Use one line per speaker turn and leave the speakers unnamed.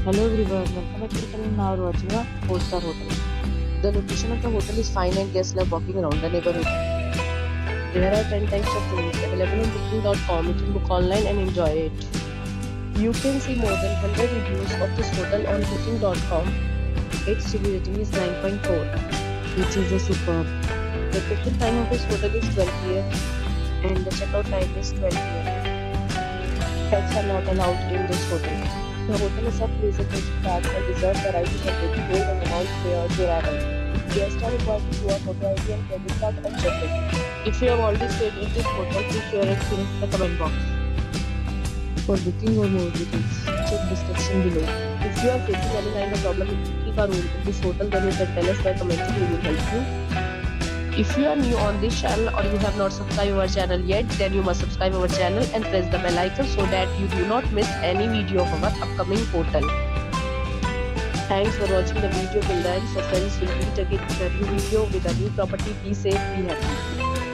Hello everyone, welcome back to the channel. Now we're watching a 4-star hotel. The location of the hotel is fine and guests love walking around the neighborhood. There are 10 types of rooms available on booking.com. You can book online and enjoy it. You can see more than 100 reviews of this hotel on booking.com. Its review rating is 9.4, which is a superb. The check-in time of this hotel is 12 p.m. and the checkout time is 12 p.m. Pets are not allowed in this hotel. The hotel accepts major credit cards and reserves the right to temporarily hold an amount prior to arrival. Guests are required to show a photo ID and credit card at check-in. If you have already stayed in this hotel, please share your experience in the comment box. For booking or more details, check description below. If you are facing any kind of problem with booking a room in this hotel, then you can tell us by commenting. We will help you. If you are new on this channel or you have not subscribed our channel yet, then you must subscribe our channel and press the bell icon so that you do not miss any video of our upcoming hotel. Thanks for watching the video till the end. So friends, will meet again with a new video with a new property. Be safe, be happy.